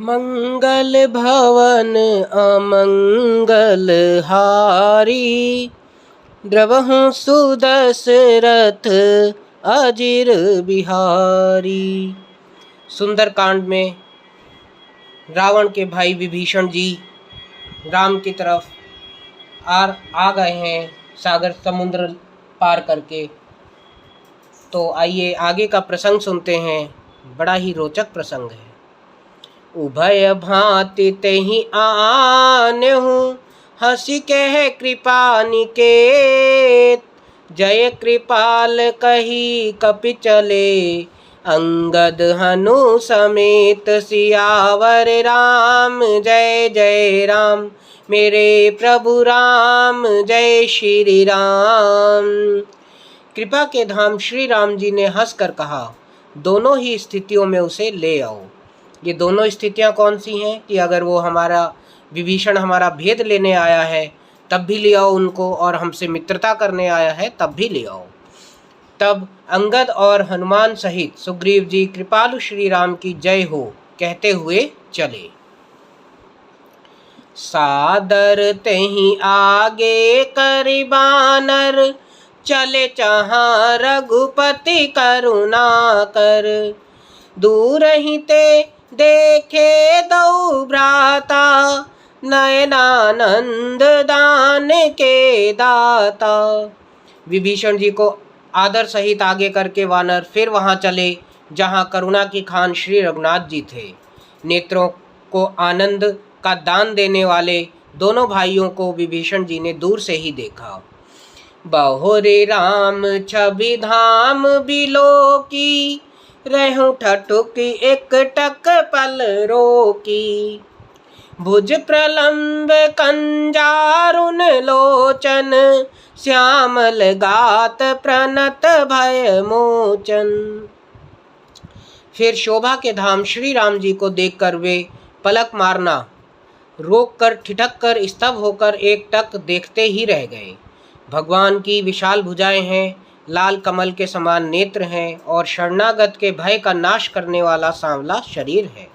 मंगल भवन अमंगल हारी, द्रवहु सुदशरथ अजिर बिहारी। सुंदरकांड में रावण के भाई विभीषण जी राम की तरफ आ गए हैं सागर समुद्र पार करके। तो आइए आगे का प्रसंग सुनते हैं, बड़ा ही रोचक प्रसंग है। उभय भांति तेहि आन्हु, हंसी कह कृपा निकेत। जय कृपाल कही कपि चले, अंगद हनु समेत। सियावर राम जय जय राम, मेरे प्रभु राम जय श्री राम। कृपा के धाम श्री राम जी ने हंसकर कहा, दोनों ही स्थितियों में उसे ले आओ। ये दोनों स्थितियां कौन सी हैं कि अगर वो विभीषण हमारा भेद लेने आया है तब भी ले आओ उनको, और हमसे मित्रता करने आया है तब भी ले आओ। तब अंगद और हनुमान सहित सुग्रीव जी कृपालु श्री राम की जय हो कहते हुए चले। सादर तेहि आगे करि बानर, चले जहाँ रघुपति करुणा कर। दूर ही ते देखे दो भ्राता, नयनानंद दान के दाता। विभीषण जी को आदर सहित आगे करके वानर फिर वहाँ चले जहाँ करुणा की खान श्री रघुनाथ जी थे। नेत्रों को आनंद का दान देने वाले दोनों भाइयों को विभीषण जी ने दूर से ही देखा। बहुरे राम छवि धाम बिलो की, रहूं ठठुकी एक टक पल रोकी। भुज प्रलंब कंजारुन लोचन, श्यामल गात प्रणत भय मोचन। फिर शोभा के धाम श्री राम जी को देखकर वे पलक मारना रोक कर ठिठक कर स्तब्ध होकर एक टक देखते ही रह गए। भगवान की विशाल भुजाएं हैं, लाल कमल के समान नेत्र हैं और शरणागत के भय का नाश करने वाला सांवला शरीर है।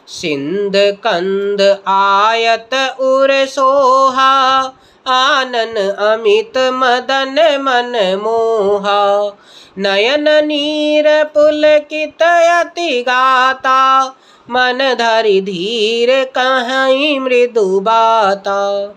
सिंध कंद आयत उर सोहा, आनन अमित मदन मन मोहा। नयन नीर पुलकित अति गाता, मन धरि धीर कहीं मृदु बाता।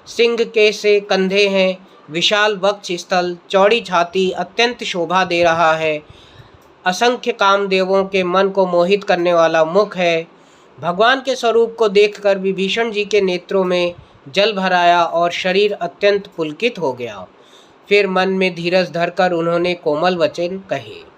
सिंह के से कंधे हैं, विशाल वक्ष स्थल, चौड़ी छाती अत्यंत शोभा दे रहा है। असंख्य कामदेवों के मन को मोहित करने वाला मुख है। भगवान के स्वरूप को देखकर विभीषण जी के नेत्रों में जल भर आया और शरीर अत्यंत पुलकित हो गया। फिर मन में धीरज धरकर उन्होंने कोमल वचन कहे।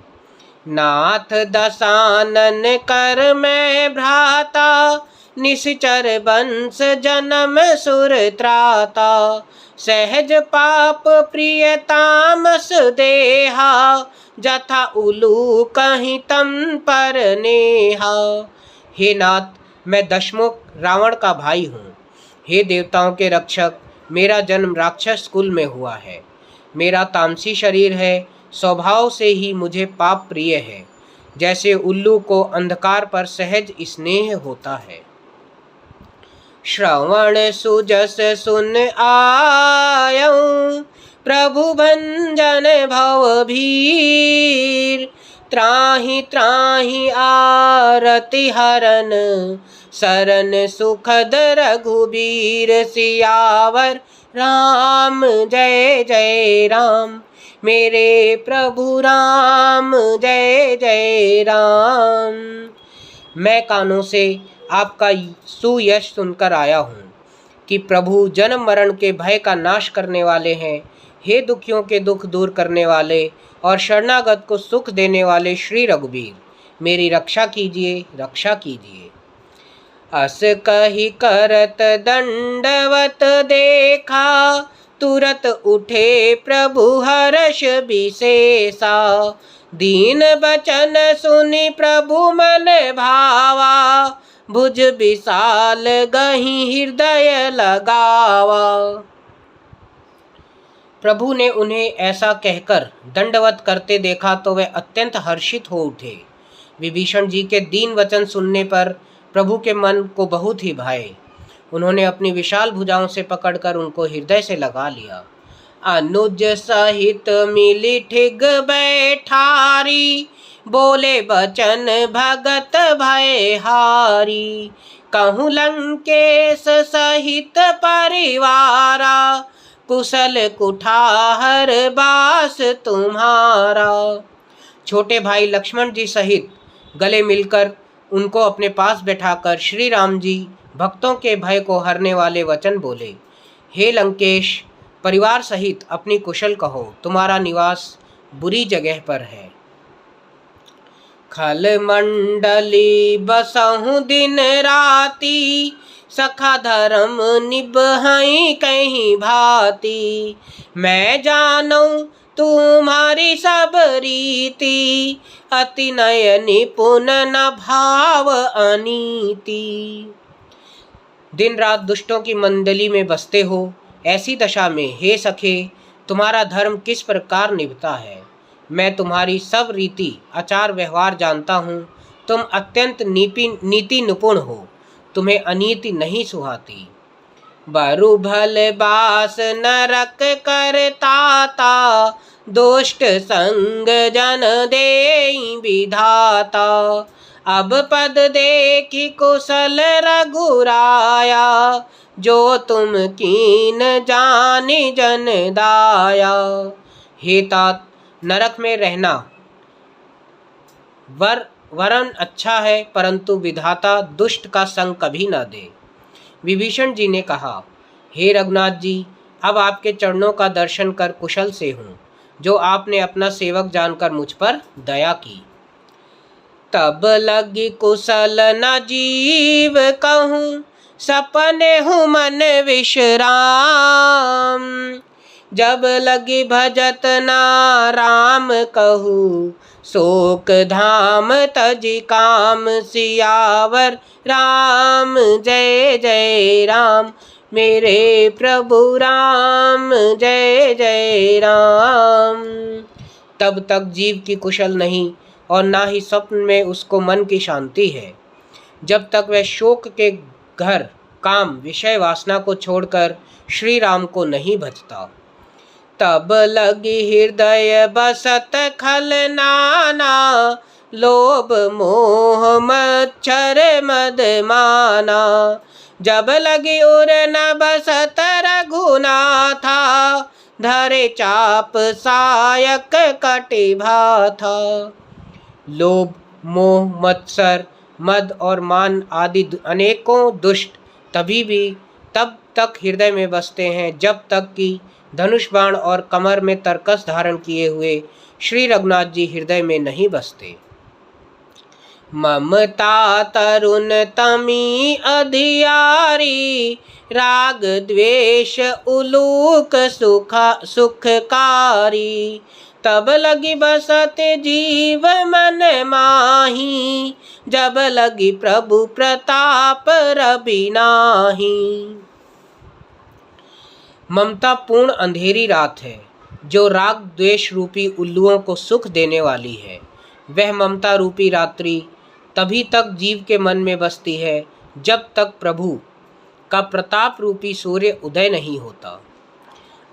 नाथ दशानन कर मैं भ्राता, निश्चर वंश जन्म सुर त्राता। सहज पाप प्रिय तामस देहा, जथा उलू कहीं तम पर नेहा। हे नाथ, मैं दशमुख रावण का भाई हूँ। हे देवताओं के रक्षक, मेरा जन्म राक्षस कुल में हुआ है। मेरा तामसी शरीर है, स्वभाव से ही मुझे पाप प्रिय है। जैसे उल्लू को अंधकार पर सहज स्नेह होता है। श्रवण सुजस सुन आयऊं, प्रभु भंजन भव भीर। त्राहि त्राहि आरति हरन, शरण सुखद रघुबीर। सियावर राम जय जय राम, मेरे प्रभु राम जय जय राम। मैं कानों से आपका सुयश सुनकर आया हूँ कि प्रभु जन्म मरण के भय का नाश करने वाले हैं। हे दुखियों के दुख दूर करने वाले और शरणागत को सुख देने वाले श्री रघुबीर, मेरी रक्षा कीजिए, रक्षा कीजिए। अस कही करत दंडवत देखा, तुरत उठे प्रभु हर्ष विशेषा। दीन बचन सुनि प्रभु मन भावा, भुज विशाल गही हृदय लगावा। प्रभु ने उन्हें ऐसा कहकर दंडवत करते देखा तो वे अत्यंत हर्षित हो उठे। विभीषण जी के दीन वचन सुनने पर प्रभु के मन को बहुत ही भाए। उन्होंने अपनी विशाल भुजाओं से पकड़कर उनको हृदय से लगा लिया। अनुज सहित मिली ठिग बैठारी, बोले बचन भगत भय हारी। कहूँ लंकेश सहित परिवारा, कुशल कुठार बास तुम्हारा। छोटे भाई लक्ष्मण जी सहित गले मिलकर उनको अपने पास बैठाकर श्री राम जी भक्तों के भय को हरने वाले वचन बोले। हे लंकेश, परिवार सहित अपनी कुशल कहो, तुम्हारा निवास बुरी जगह पर है। खल मंडली बसहु दिन राती, सखा धर्म निभहि कहीं भांति। मैं जानू तुम्हारी सब रीति, अति नय निपुण न भाव अनीति। दिन रात दुष्टों की मंडली में बसते हो, ऐसी दशा में हे सखे तुम्हारा धर्म किस प्रकार निभता है। मैं तुम्हारी सब रीति आचार व्यवहार जानता हूँ। तुम अत्यंत नीति निपुण हो, तुम्हें अनीति नहीं सुहाती। बरु भल बास नरक करताता, दुष्ट संग जन देई विधाता। अब पद देखी कुशल रघुराया, जो तुम कीन जानी जन दाया। हे तात, नरक में रहना वरन अच्छा है, परंतु विधाता दुष्ट का संग कभी न दे। विभीषण जी ने कहा, हे रघुनाथ जी, अब आपके चरणों का दर्शन कर कुशल से हूँ, जो आपने अपना सेवक जानकर मुझ पर दया की। तब लगी कुशल न जीव कहूँ, सपने हूँ मन विश्राम। जब लगी भजत ना राम कहूँ, शोक धाम तजि काम सियावर राम। जय जय राम, मेरे प्रभु राम, जय जय राम। तब तक जीव की कुशल नहीं और ना ही स्वप्न में उसको मन की शांति है, जब तक वह शोक के घर काम विषय वासना को छोड़कर श्री राम को नहीं भजता। तब लगी हृदय बसत खल नाना, लोभ मोह मच्छर मद माना। जब लगी उर न बसत रघुनाथा, धरे चाप सायक कटिभा था। लोभ मोह मत्सर मद और मान आदि अनेकों दुष्ट तब तक हृदय में बसते हैं, जब तक कि धनुष बाण और कमर में तरकस धारण किए हुए श्री रघुनाथ जी हृदय में नहीं बसते। ममता तरुण तमी अधियारी, राग द्वेष उलूक सुखकारी। तब लगी बसत जीव मन माही, जब लगी प्रभु प्रताप रवि नाही। ममता पूर्ण अंधेरी रात है, जो राग द्वेष रूपी उल्लुओं को सुख देने वाली है। वह ममता रूपी रात्रि तभी तक जीव के मन में बसती है, जब तक प्रभु का प्रताप रूपी सूर्य उदय नहीं होता।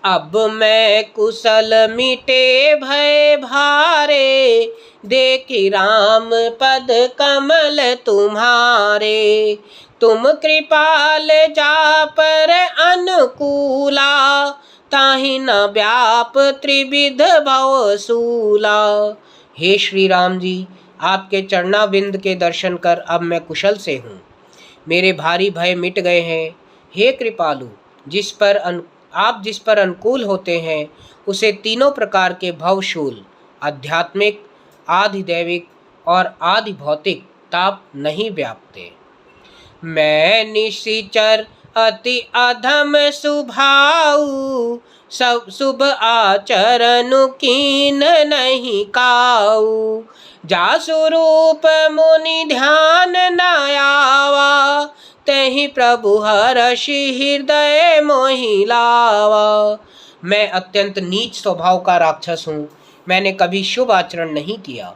अब मैं कुशल मिटे भय भारे, देखी राम पद कमल तुम्हारे। तुम कृपाल जा पर अनुकूला, ताहि न व्याप त्रिविध भवसूला। हे श्री राम जी, आपके चरणाविंद के दर्शन कर अब मैं कुशल से हूँ, मेरे भारी भय मिट गए हैं। हे कृपालु, आप जिस पर अनुकूल होते हैं, उसे तीनों प्रकार के भवशूल आध्यात्मिक, आधिदैविक और आधि भौतिक ताप नहीं व्यापते। मैं निशिचर अति अधम सुभाऊ, सब शुभ आचरण कीन नहीं काऊ। जा स्वरूप मुनि ध्यान न आवा, तेहि प्रभु हर्षि हृदय मोहि लावा। मैं अत्यंत नीच स्वभाव का राक्षस हूँ, मैंने कभी शुभ आचरण नहीं किया।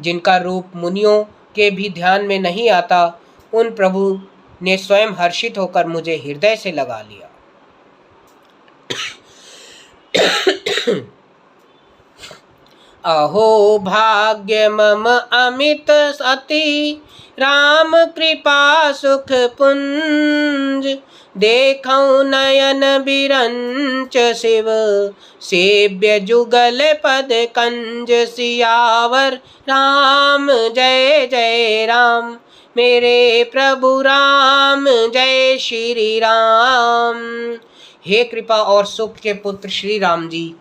जिनका रूप मुनियों के भी ध्यान में नहीं आता, उन प्रभु ने स्वयं हर्षित होकर मुझे हृदय से लगा लिया। अहो भाग्य मम अमित अति राम कृपा सुख पुंज, देखौ नयन बिरंच शिव सेव्य जुगल पद कंज। सियावर राम जय जय राम, मेरे प्रभु राम जय श्री राम। हे कृपा और सुख के पुत्र श्री राम जी,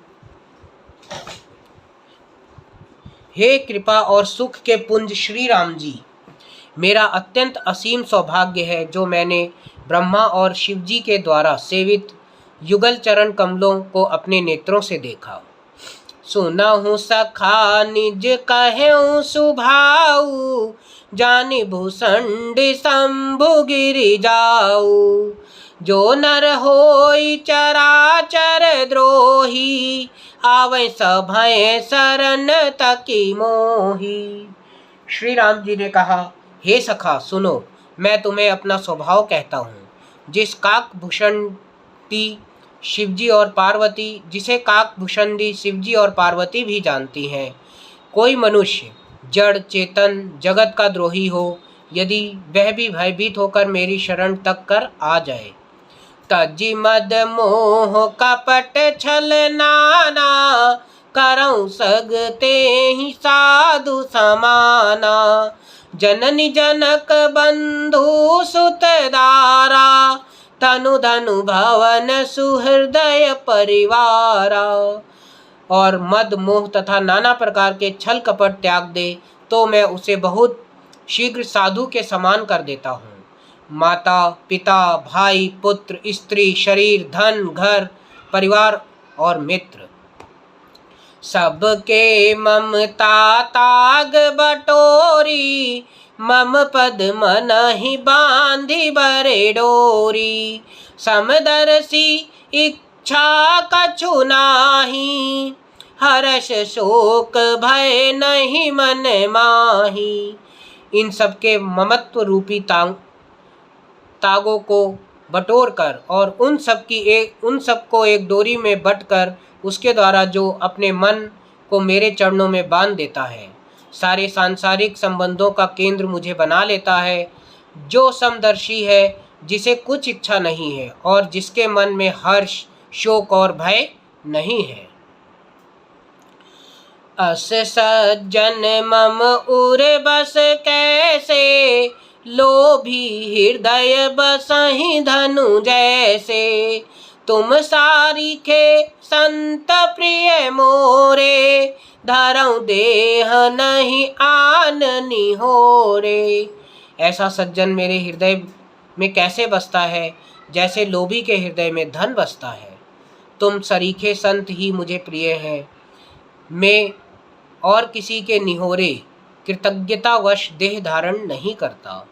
हे कृपा और सुख के पुंज श्री राम जी, मेरा अत्यंत असीम सौभाग्य है जो मैंने ब्रह्मा और शिव जी के द्वारा सेवित युगल चरण कमलों को अपने नेत्रों से देखा। सुनहु सखा निज कहूँ सुभाऊ, जानि भूषण शंभु गिरि जाऊ। जो नर होई चराचर द्रोही, आवै सभय शरण तकी मोही। श्री राम जी ने कहा, हे सखा सुनो, मैं तुम्हें अपना स्वभाव कहता हूँ। जिस काकभूषणी शिवजी और पार्वती, जिसे काकभूषणी शिवजी और पार्वती भी जानती हैं, कोई मनुष्य जड़ चेतन जगत का द्रोही हो, यदि वह भी भयभीत होकर मेरी शरण तक कर आ जाए, तजी मद मोह कपट छल नाना, करऊं सगते ही साधु समाना। जननी जनक बंधु सुतदारा, तनु धनु भवन सुहृदय परिवारा। और मद मोह तथा नाना प्रकार के छल कपट त्याग दे तो मैं उसे बहुत शीघ्र साधु के समान कर देता हूँ। माता पिता भाई पुत्र स्त्री शरीर धन घर परिवार और मित्र सबके ममता ताग बटोरी, मम पद मन ही बांधी बरे डोरी। समदर्शी इच्छा कछु नाही, हर्ष शोक भय नहीं मन माही। इन सबके ममत्व रूपी तागों को बटोर कर और उन सबको एक डोरी में बटकर उसके द्वारा जो अपने मन को मेरे चरणों में बांध देता है, सारे सांसारिक संबंधों का केंद्र मुझे बना लेता है। जो समदर्शी है, जिसे कुछ इच्छा नहीं है और जिसके मन में हर्ष शोक और भय नहीं है। अस सज्जन मम उर बस कैसे, लोभी हृदय बसहि धनु जैसे। तुम सारिखे संत प्रिय मोरे, धरऊं देह नहीं आन निहोरे। ऐसा सज्जन मेरे हृदय में कैसे बसता है, जैसे लोभी के हृदय में धन बसता है। तुम सरीखे संत ही मुझे प्रिय हैं। मैं और किसी के निहोरे कृतज्ञतावश देह धारण नहीं करता।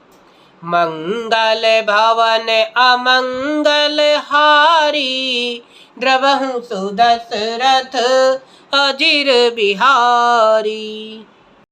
मंगल भवन अमंगल हारी, द्रवहु सुदशरथ अजिर बिहारी।